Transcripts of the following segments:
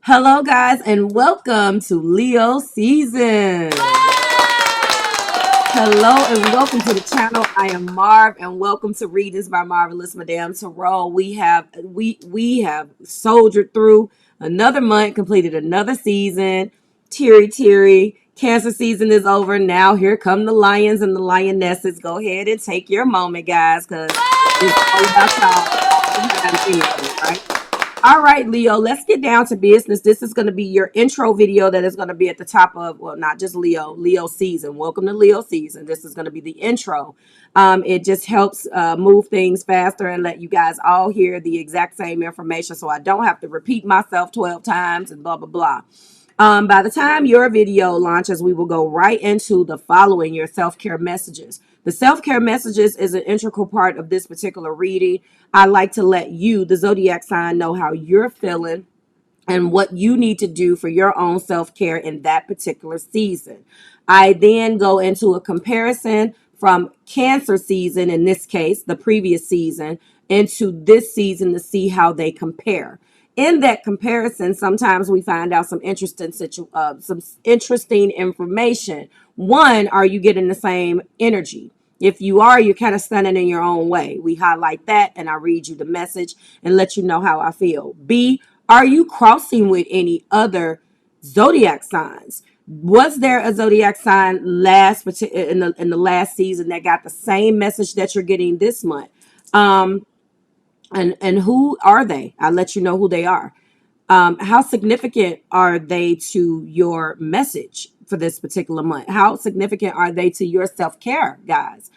Hello, guys, and welcome to Leo season. Hello, and welcome to the channel. I am Marv, and welcome to Readings by Marvelous Madame Tarot. We have soldiered through another month, completed another season. Teary. Cancer season is over. Now here come the lions and the lionesses. Go ahead and take your moment, guys, because it's all about y'all anyway, right? All right, Leo, let's get down to business. This is going to be your intro video that is going to be at the top of, well, not just Leo season. Welcome to Leo season. This is going to be the intro. It just helps move things faster and let you guys all hear the exact same information so I don't have to repeat myself 12 times and blah, blah, blah. By the time your video launches, we will go right into the following, your self-care messages. The self-care messages is an integral part of this particular reading. I like to let you, the zodiac sign, know how you're feeling and what you need to do for your own self-care in that particular season. I then go into a comparison from Cancer season, in this case, the previous season, into this season to see how they compare. In that comparison, sometimes we find out some interesting information. One, are you getting the same energy? If you are, you're kind of standing in your own way. We highlight that and I read you the message and let you know how I feel. B, are you crossing with any other zodiac signs? Was there a zodiac sign in the last season that got the same message that you're getting this month? And who are they? I'll let you know who they are. How significant are they to your message for this particular month? How significant are they to your self-care, guys?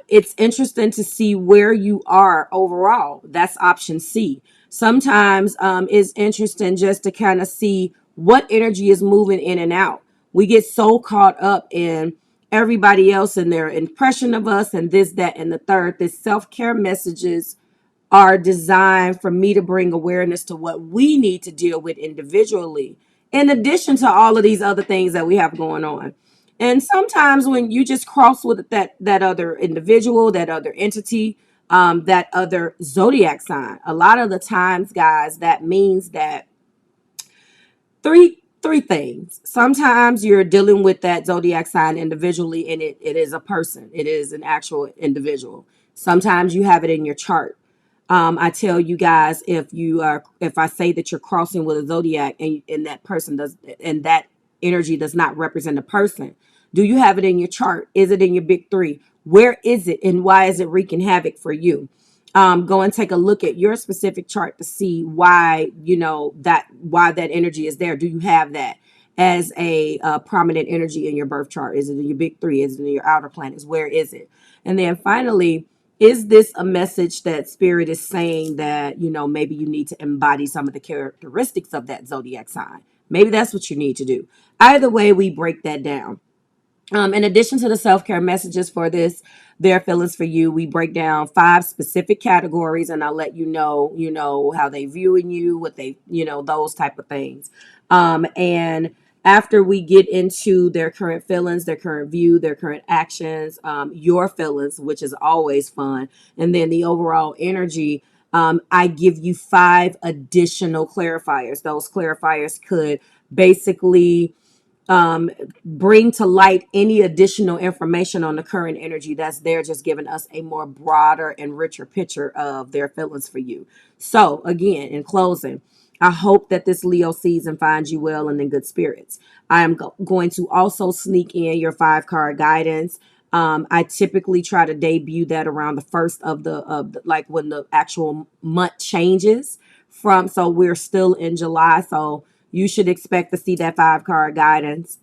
It's interesting to see where you are overall. That's option C. Sometimes it's interesting just to kind of see what energy is moving in and out. We get so caught up in everybody else and their impression of us and this, that, and the third. This self-care messages are designed for me to bring awareness to what we need to deal with individually, in addition to all of these other things that we have going on. And sometimes when you just cross with that other individual, that other entity, that other zodiac sign, a lot of the times, guys, that means that three things. Sometimes you're dealing with that zodiac sign individually, and it is a person. It is an actual individual. Sometimes you have it in your chart. I tell you guys, if I say that you're crossing with a zodiac and that person does, and that energy does not represent a person, do you have it in your chart? Is it in your big three? Where is it, and why is it wreaking havoc for you? Go and take a look at your specific chart to see why why that energy is there. Do you have that as a prominent energy in your birth chart? Is it in your big three? Is it in your outer planets? Where is it? And then finally, is this a message that spirit is saying that, maybe you need to embody some of the characteristics of that zodiac sign? Maybe that's what you need to do. Either way, we break that down. In addition to the self-care messages for this, their feelings for you, we break down 5 specific categories, and I'll let you know, how they viewing you, what they, those type of things. And after we get into their current feelings, their current view, their current actions, your feelings, which is always fun, and then the overall energy, I give you 5 additional clarifiers. Those clarifiers could basically bring to light any additional information on the current energy that's there, just giving us a more broader and richer picture of their feelings for you. So again, in closing, I hope that this Leo season finds you well and in good spirits. I am going to also sneak in your 5-card guidance. I typically try to debut that around the first of the like when the actual month changes from. So we're still in July, so you should expect to see that 5-card guidance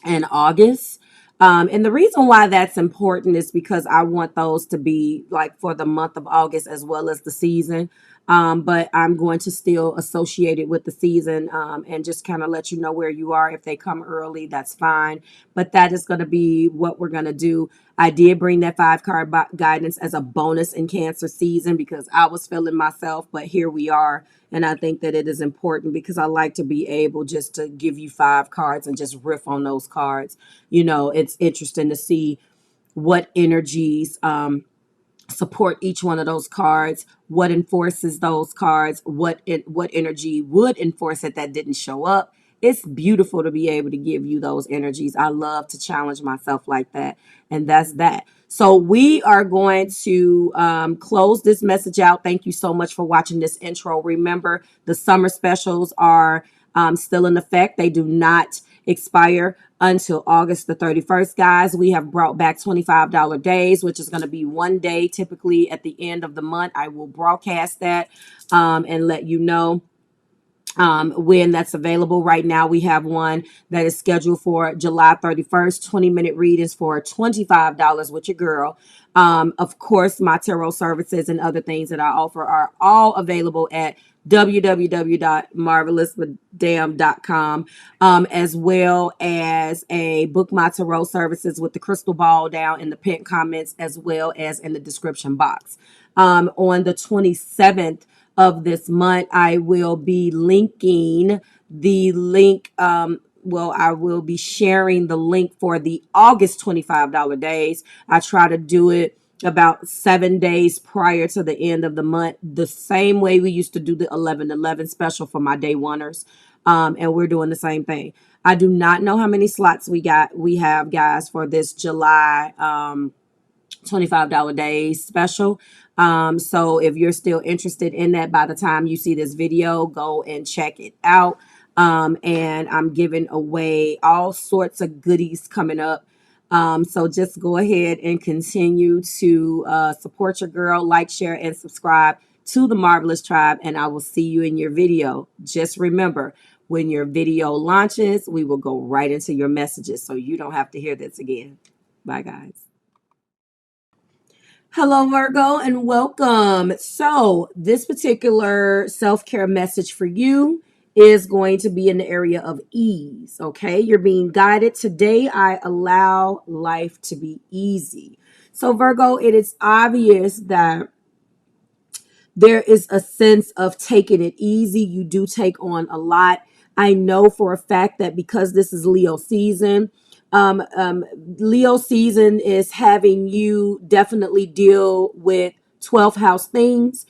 in August. And the reason why that's important is because I want those to be like for the month of August as well as the season. But I'm going to still associate it with the season and just kind of let you know where you are. If they come early, that's fine. But that is going to be what we're going to do. I did bring that 5-card guidance as a bonus in Cancer season because I was feeling myself, but here we are. And I think that it is important because I like to be able just to give you 5 cards and just riff on those cards. It's interesting to see what energies support each one of those cards, what enforces those cards, what energy would enforce it that didn't show up. It's beautiful to be able to give you those energies. I love to challenge myself like that. And that's that. So we are going to close this message out. Thank you so much for watching this intro. Remember, the summer specials are still in effect. They do not expire until August the 31st, guys. We have brought back $25 days, which is going to be one day typically at the end of the month. I will broadcast that and let you know when that's available. Right now, we have one that is scheduled for July 31st, 20-minute readings for $25 with your girl. Of course, my tarot services and other things that I offer are all available at www.marvelousmadam.com, as well as a book my tarot services with the crystal ball down in the pinned comments, as well as in the description box. On the 27th of this month, I will be linking the link. I will be sharing the link for the August $25 days. I try to do it about 7 days prior to the end of the month, the same way we used to do the 11/11 special for my day oneers. And we're doing the same thing. I do not know how many slots we have, guys, for this July $25 days special. So if you're still interested in that, by the time you see this video, go and check it out. And I'm giving away all sorts of goodies coming up. So just go ahead and continue to support your girl, like, share, and subscribe to the Marvelous Tribe, and I will see you in your video. Just remember, when your video launches, we will go right into your messages, so you don't have to hear this again. Bye, guys. Hello, Virgo, and welcome. So this particular self-care message for you is going to be in the area of ease. Okay, you're being guided. Today, I allow life to be easy. So Virgo, it is obvious that there is a sense of taking it easy. You do take on a lot. I know for a fact that because this is Leo season, Leo season is having you definitely deal with 12th house things,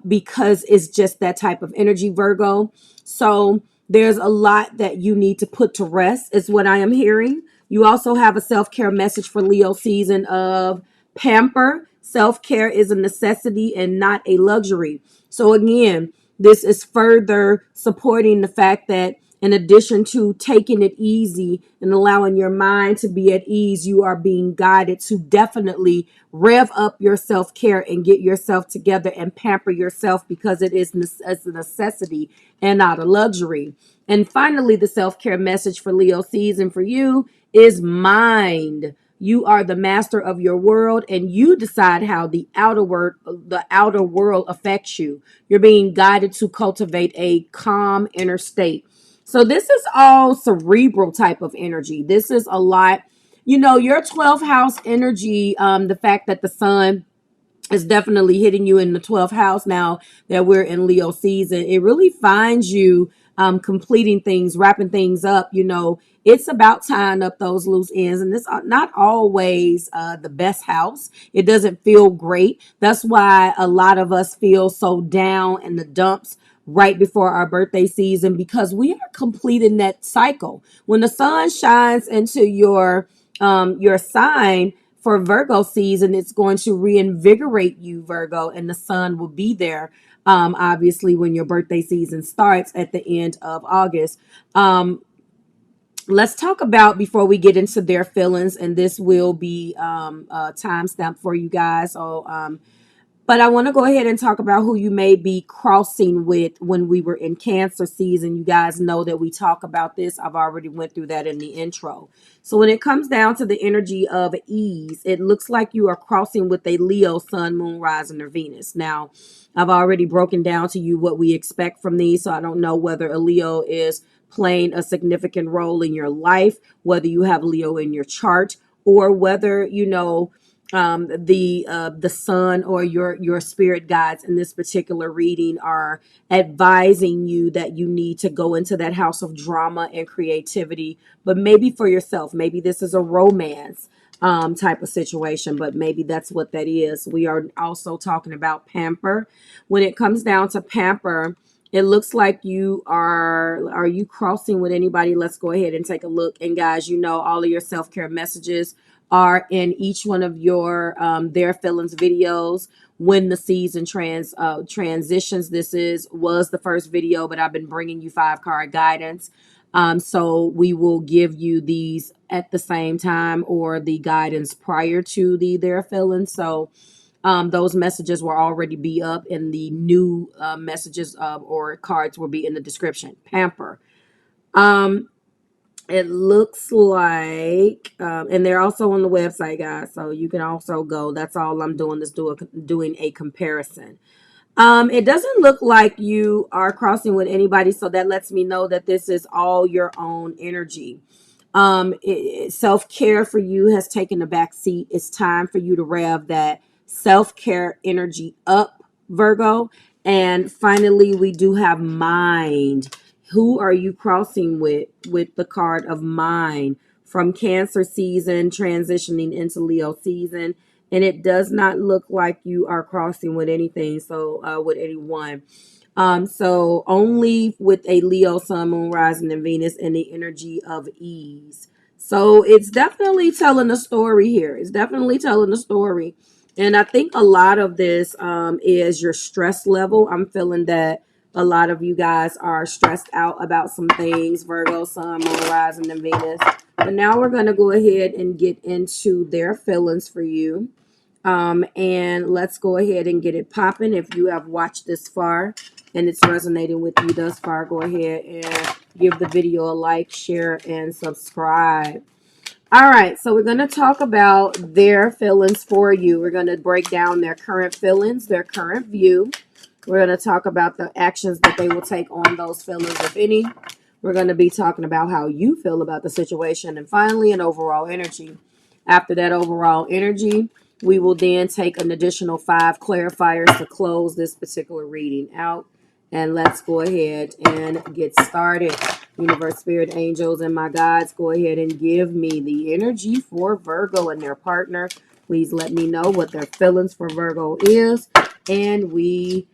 because it's just that type of energy, Virgo. So there's a lot that you need to put to rest, is what I am hearing. You also have a self-care message for Leo season of Pamper. Self-care is a necessity and not a luxury. So again, this is further supporting the fact that in addition to taking it easy and allowing your mind to be at ease, you are being guided to definitely rev up your self-care and get yourself together and pamper yourself, because it is a necessity and not a luxury. And finally, the self-care message for Leo season for you is mind. You are the master of your world, and you decide how the outer world affects you. You're being guided to cultivate a calm inner state. So this is all cerebral type of energy. This is a lot, your 12th house energy. The fact that the sun is definitely hitting you in the 12th house now that we're in Leo season, it really finds you completing things, wrapping things up. It's about tying up those loose ends, and it's not always the best house. It doesn't feel great. That's why a lot of us feel so down in the dumps right before our birthday season, because we are completing that cycle. When the sun shines into your sign for Virgo season, it's going to reinvigorate you, Virgo, and the sun will be there, obviously, when your birthday season starts at the end of August. Let's talk about, before we get into their feelings, and this will be time stamped for you guys. So but I want to go ahead and talk about who you may be crossing with when we were in Cancer season. You guys know that we talk about this. I've already went through that in the intro. So when it comes down to the energy of ease, it looks like you are crossing with a Leo sun, moon, rising, or Venus. Now, I've already broken down to you what we expect from these, so I don't know whether a Leo is playing a significant role in your life, whether you have Leo in your chart, or whether the sun or your spirit guides in this particular reading are advising you that you need to go into that house of drama and creativity, but maybe for yourself. Maybe this is a romance. type of situation, but maybe that's what that is. We are also talking about Pamper. When it comes down to Pamper, it looks like are you crossing with anybody? Let's go ahead and take a look. And guys, you know, all of your self-care messages are in each one of your Their Feelings videos. When the season transitions, was the first video, but I've been bringing you 5-card guidance. So we will give you these at the same time, or the guidance prior to Their Feelings. So those messages will already be up, and the new messages or cards will be in the description. Pamper. It looks like, and they're also on the website, guys. So you can also go. That's all I'm doing is doing a comparison. It doesn't look like you are crossing with anybody, so that lets me know that this is all your own energy. Self-care for you has taken a back seat. It's time for you to rev that self-care energy up, Virgo. And finally, we do have mind. Who are you crossing with the card of mind? From Cancer season transitioning into Leo season, and it does not look like you are crossing with anything, so with anyone. So only with a Leo sun, moon, rising, and Venus in the energy of ease. So it's definitely telling a story here. It's definitely telling a story. And I think a lot of this is your stress level. I'm feeling that a lot of you guys are stressed out about some things. Virgo, sun, moon, rising, and Venus. But now we're going to go ahead and get into Their Feelings for you. And let's go ahead and get it popping. If you have watched this far and it's resonating with you thus far, go ahead and give the video a like, share, and subscribe. All right, so we're going to talk about Their Feelings for you. We're going to break down their current feelings, their current view. We're going to talk about the actions that they will take on those feelings, if any. We're going to be talking about how you feel about the situation. And finally, an overall energy. After that overall energy, we will then take an additional 5 clarifiers to close this particular reading out. And let's go ahead and get started. Universe, spirit, angels, and my guides, go ahead and give me the energy for Virgo and their partner. Please let me know what their feelings for Virgo is. And we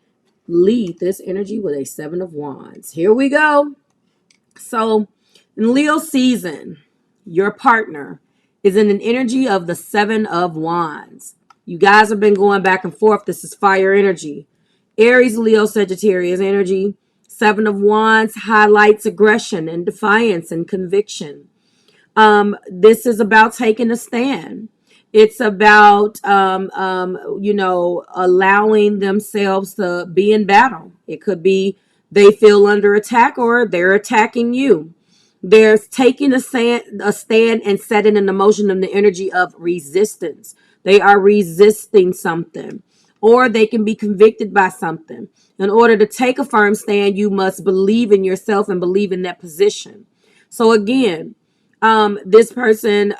lead this energy with a 7 of Wands. Here we go. So in Leo season, your partner is in an energy of the 7 of Wands. You guys have been going back and forth. This is fire energy. Aries, Leo, Sagittarius energy. 7 of Wands highlights aggression and defiance and conviction. This is about taking a stand. It's about, allowing themselves to be in battle. It could be they feel under attack or they're attacking you. There's taking a stand and setting an emotion in the energy of resistance. They are resisting something, or they can be convicted by something. In order to take a firm stand, you must believe in yourself and believe in that position. So again, this person,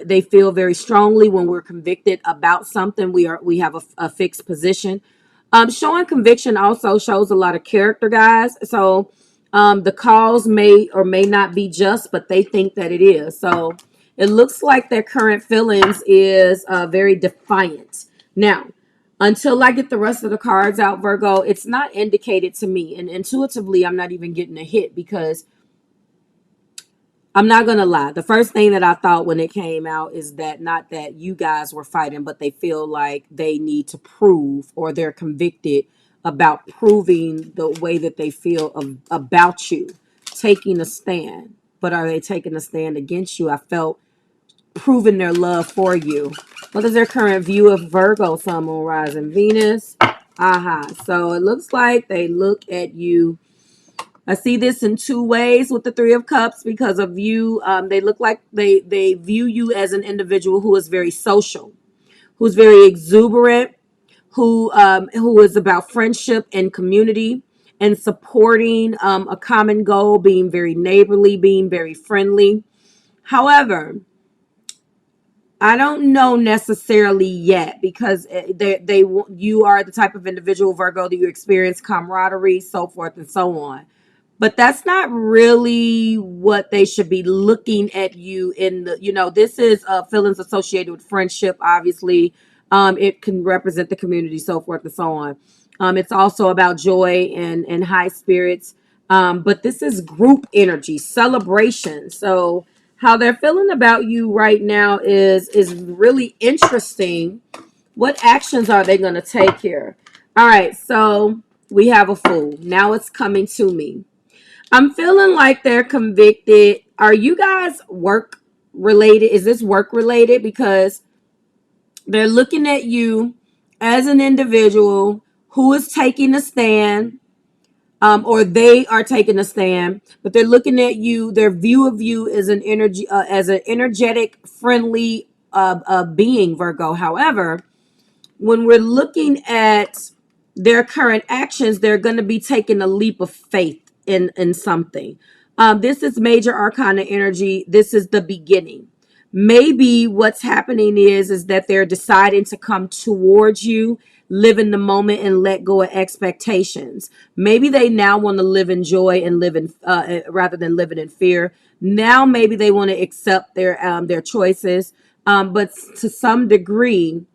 they feel very strongly when we're convicted about something. We have a fixed position. Showing conviction also shows a lot of character, guys. So the cause may or may not be just, but they think that it is. So it looks like their current feelings is very defiant. Now, until I get the rest of the cards out, Virgo, it's not indicated to me. And intuitively, I'm not even getting a hit, because I'm not going to lie. The first thing that I thought when it came out is that not that you guys were fighting, but they feel like they need to prove, or they're convicted about proving the way that they feel about you, taking a stand. But are they taking a stand against you? I felt proving their love for you. What is their current view of Virgo, Sun, Moon, Rising, Venus? So it looks like they look at you. I see this in 2 ways with the 3 of Cups, because of you. They look like they view you as an individual who is very social, who's very exuberant, who is about friendship and community and supporting a common goal, being very neighborly, being very friendly. However, I don't know necessarily yet, because you are the type of individual, Virgo, that you experience camaraderie, so forth and so on. but that's not really what they should be looking at you in the, this is feelings associated with friendship, obviously. It can represent the community, so forth and so on. It's also about joy and high spirits. But this is group energy, celebration. So how they're feeling about you right now is really interesting. What actions are they going to take here? All right, so we have a Fool. Now it's coming to me. I'm feeling like they're convicted. Are you guys work related? Is this work related? Because they're looking at you as an individual who is taking a stand, or they are taking a stand, but they're looking at you. Their view of you is an energy, as an energetic, friendly being, Virgo. However, when we're looking at their current actions, they're going to be taking a leap of faith in something. This is major arcana energy. This is the beginning. Maybe what's happening is that they're deciding to come towards you, live in the moment, and let go of expectations. Maybe they now want to live in joy and live in rather than living in fear. Now maybe they want to accept their choices, but to some degree,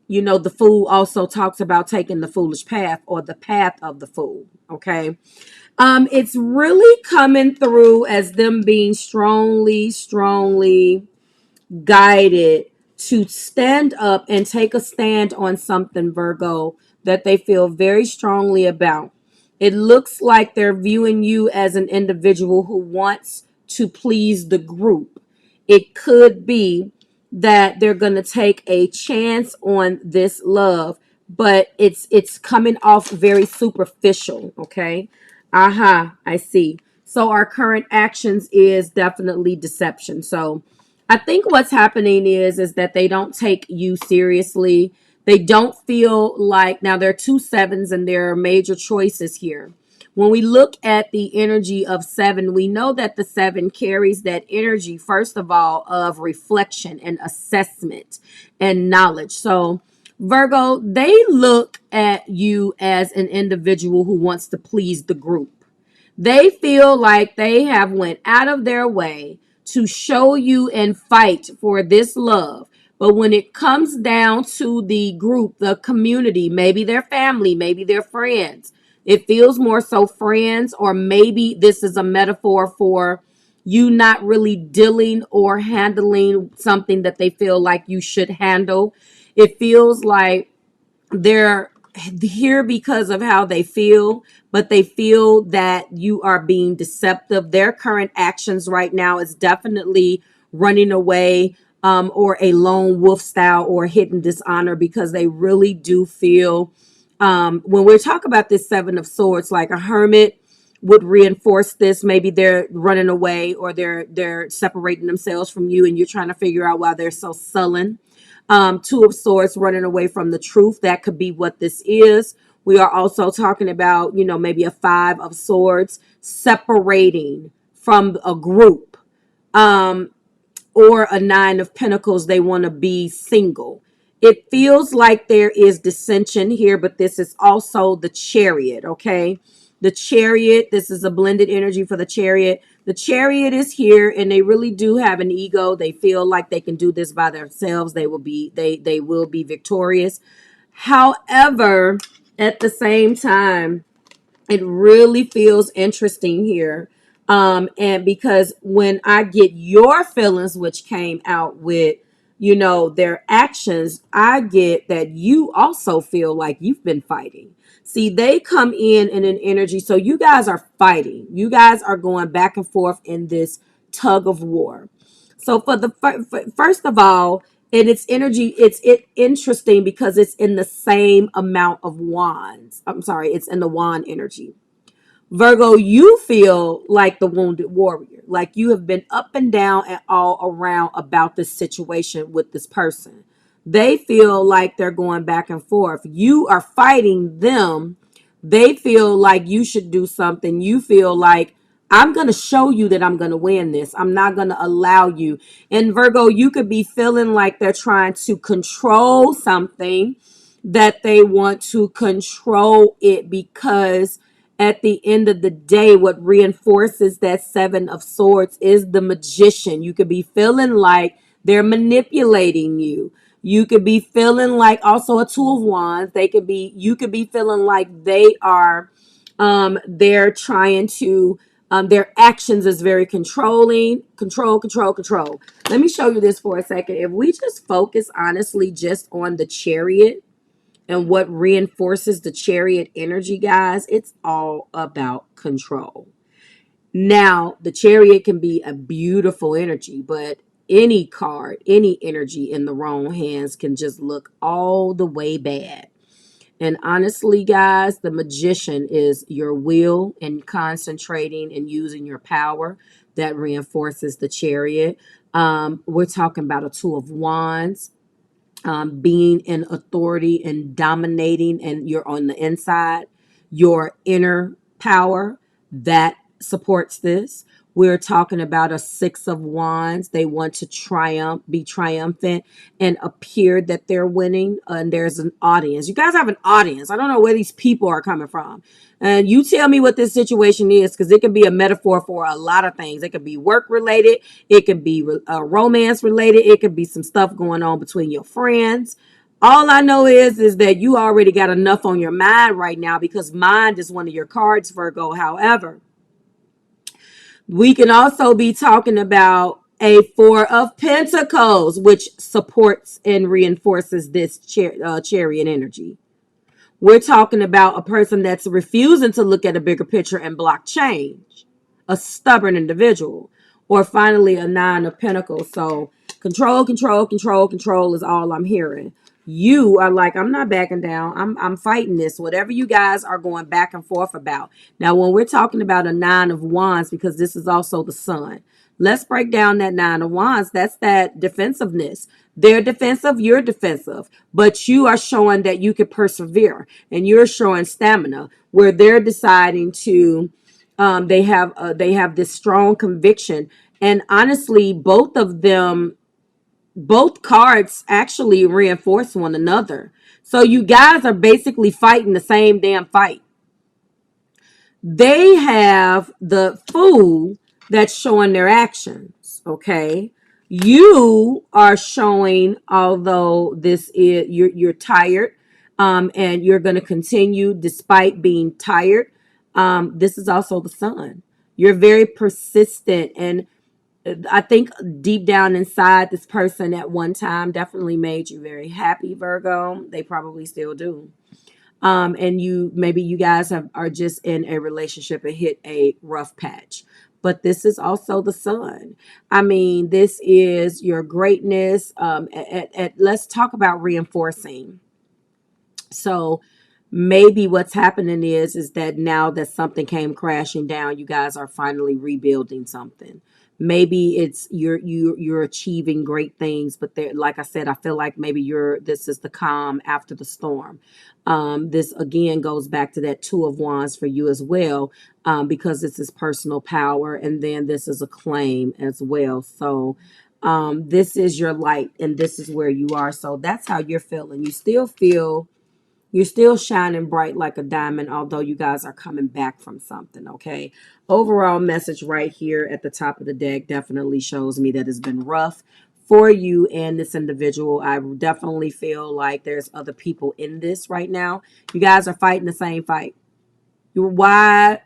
the Fool also talks about taking the foolish path, or the path of the fool. Okay. It's really coming through as them being strongly guided to stand up and take a stand on something, Virgo, that they feel very strongly about. It looks like they're viewing you as an individual who wants to please the group. It could be that they're going to take a chance on this love, but it's coming off very superficial. Okay. I see. So our current actions is definitely deception. So I think what's happening is that they don't take you seriously. They don't feel like, now there are two sevens and there are major choices here. When we look at the energy of seven, we know that the seven carries that energy, first of all, of reflection and assessment and knowledge. So Virgo, they look at you as an individual who wants to please the group. They feel like they have went out of their way to show you and fight for this love. But when it comes down to the group, the community, maybe their family, maybe their friends, it feels more so friends, or maybe this is a metaphor for you not really dealing or handling something that they feel like you should handle. It feels like they're here because of how they feel, but they feel that you are being deceptive. Their current actions right now is definitely running away, or a lone wolf style, or hidden dishonor, because they really do feel, when we're talking about this Seven of Swords, like a hermit would reinforce this. Maybe they're running away, or they're separating themselves from you, and you're trying to figure out why they're so sullen. Two of Swords, running away from the truth. That could be what this is. We are also talking about, maybe a Five of Swords, separating from a group. Or a Nine of Pentacles, they want to be single. It feels like there is dissension here, but this is also the Chariot, okay? The Chariot, this is a blended energy for the Chariot. The Chariot is here, and they really do have an ego. They feel like they can do this by themselves. They will be victorious. However, at the same time, it really feels interesting here. And because when I get your feelings, which came out with, their actions, I get that you also feel like you've been fighting. See, they come in an energy. So you guys are fighting. You guys are going back and forth in this tug of war. So first of all, and its energy, it's interesting because it's in the same amount of wands. I'm sorry, it's in the wand energy. Virgo, you feel like the wounded warrior, like you have been up and down and all around about this situation with this person. They feel like they're going back and forth. You are fighting them. They feel like you should do something. You feel like, I'm going to show you that I'm going to win this. I'm not going to allow you. And Virgo, you could be feeling like they're trying to control something, that they want to control it because At the end of the day, what reinforces that Seven of Swords is the Magician. You could be feeling like they're manipulating you. You could be feeling like, also a Two of Wands. You could be feeling like they're trying to, their actions is very controlling. Control. Let me show you this for a second. If we just focus honestly just on the Chariot and what reinforces the Chariot energy, guys, it's all about control. Now, the Chariot can be a beautiful energy, but any card, any energy in the wrong hands can just look all the way bad. And honestly, guys, the Magician is your will and concentrating and using your power that reinforces the Chariot. We're talking about a Two of Wands, being in authority and dominating, and you're on the inside, your inner power that supports this. We're talking about a Six of Wands. They want to be triumphant, and appear that they're winning. And there's an audience. You guys have an audience. I don't know where these people are coming from. And you tell me what this situation is, because it can be a metaphor for a lot of things. It could be work related. It could be romance related. It could be some stuff going on between your friends. All I know is that you already got enough on your mind right now, because mind is one of your cards, Virgo. However, we can also be talking about a Four of Pentacles, which supports and reinforces this Chariot energy. We're talking about a person that's refusing to look at a bigger picture and block change, a stubborn individual, or finally a Nine of Pentacles. So control is all I'm hearing. You are like, I'm not backing down. I'm fighting this. Whatever you guys are going back and forth about. Now, when we're talking about a Nine of Wands, because this is also the Sun, let's break down that Nine of Wands. That's that defensiveness. They're defensive, you're defensive, but you are showing that you can persevere, and you're showing stamina, where they're deciding to, they have this strong conviction. And honestly, both cards actually reinforce one another. So you guys are basically fighting the same damn fight. They have the Fool that's showing their actions, okay? You are showing, although this is, you're tired, and you're going to continue despite being tired. This is also the Sun. You're very persistent, and I think deep down inside, this person at one time definitely made you very happy, Virgo. They probably still do. And you guys are just in a relationship and hit a rough patch. But this is also the Sun. I mean, this is your greatness. Let's talk about reinforcing. So maybe what's happening is that now that something came crashing down, you guys are finally rebuilding something. Maybe it's you're achieving great things, but there, like I said, I feel like maybe this is the calm after the storm. This again goes back to that Two of Wands for you as well, because this is personal power, and then this is a claim as well. So this is your light, and this is where you are. So that's how you're feeling. You're still shining bright like a diamond, although you guys are coming back from something, okay? Overall message right here at the top of the deck definitely shows me that it's been rough for you and this individual. I definitely feel like there's other people in this right now. You guys are fighting the same fight. Why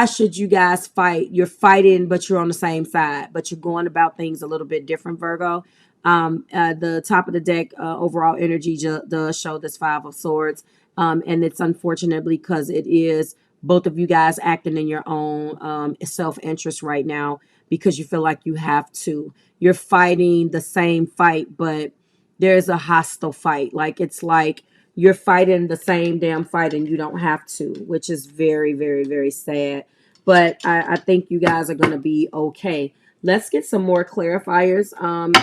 should you guys fight? You're fighting, but you're on the same side, but you're going about things a little bit different, Virgo. The top of the deck, overall energy does show this Five of Swords. And it's unfortunate because it is both of you guys acting in your own self-interest right now, because you feel like you have to. You're fighting the same fight, but there's a hostile fight. Like, it's like you're fighting the same damn fight and you don't have to, which is very, very, very sad. But I think you guys are going to be okay. Let's get some more clarifiers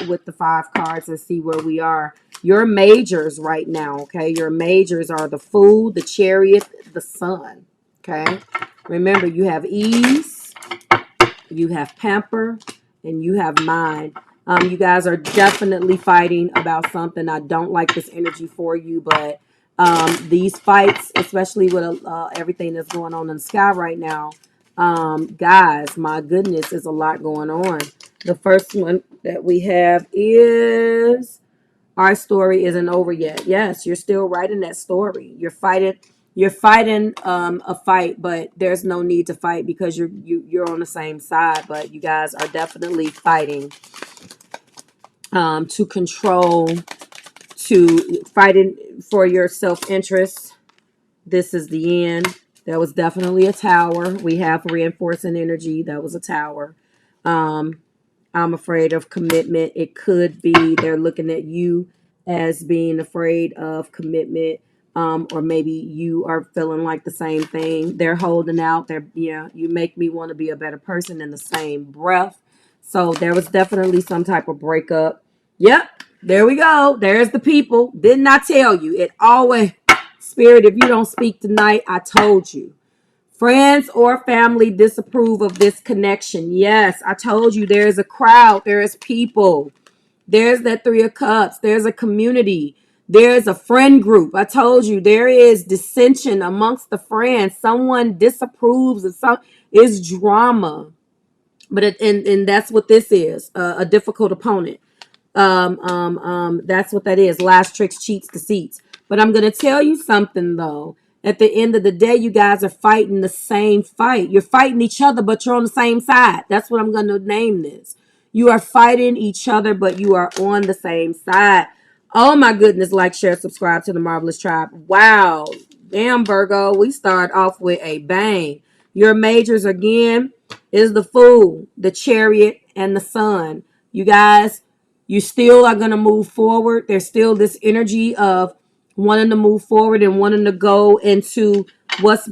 with the 5 cards and see where we are. Your majors right now, okay? Your majors are the Fool, the Chariot, the Sun, okay? Remember, you have ease, you have pamper, and you have mind. You guys are definitely fighting about something. I don't like this energy for you, but These fights, especially with everything that's going on in the sky right now, guys, my goodness, there's a lot going on. The first one that we have is our story isn't over yet. Yes, you're still writing that story. You're fighting a fight, but there's no need to fight because you're on the same side. But you guys are definitely fighting to control, to fighting for your self-interest. This is the end. That was definitely a tower. We have reinforcing energy. That was a tower. I'm afraid of commitment. It could be they're looking at you as being afraid of commitment. Or maybe you are feeling like the same thing. They're holding out. You make me want to be a better person in the same breath. So there was definitely some type of breakup. Yep, there we go. There's the people. Didn't I tell you? It always, Spirit, if you don't speak tonight, I told you. Friends or family disapprove of this connection. Yes, I told you there's a crowd, there is people. There's that Three of Cups. There's a community. There's a friend group. I told you there is dissension amongst the friends. Someone disapproves of some. It's drama. But and that's what this is, a difficult opponent. That's what that is. Lies, tricks, cheats, deceits. But I'm going to tell you something, though. At the end of the day, you guys are fighting the same fight. You're fighting each other, but you're on the same side. That's what I'm going to name this. You are fighting each other, but you are on the same side. Oh, my goodness. Like, share, subscribe to the Marvelous Tribe. Wow. Damn, Virgo. We start off with a bang. Your majors, again, is the Fool, the Chariot, and the Sun. You guys, you still are going to move forward. There's still this energy of wanting to move forward and wanting to go into what's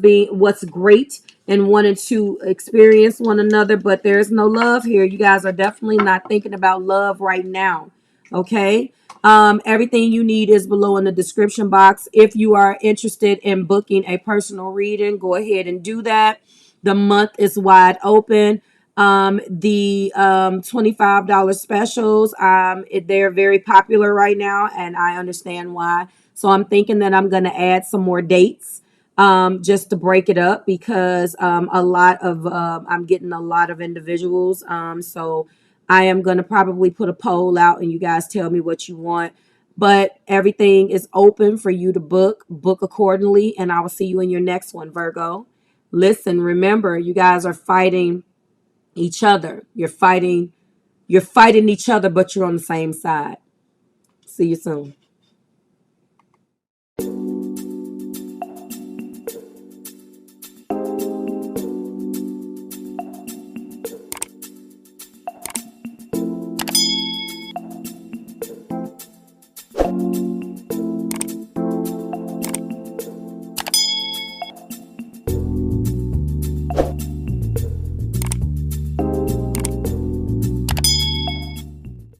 great and wanting to experience one another, but there's no love here. You guys are definitely not thinking about love right now. Okay. Everything you need is below in the description box. If you are interested in booking a personal reading, go ahead and do that. The month is wide open. The $25 specials, they're very popular right now, and I understand why. So I'm thinking that I'm going to add some more dates just to break it up, because I'm getting a lot of individuals. So I am going to probably put a poll out and you guys tell me what you want. But everything is open for you to book accordingly. And I will see you in your next one, Virgo. Listen, remember, you guys are fighting each other. You're fighting each other, but you're on the same side. See you soon.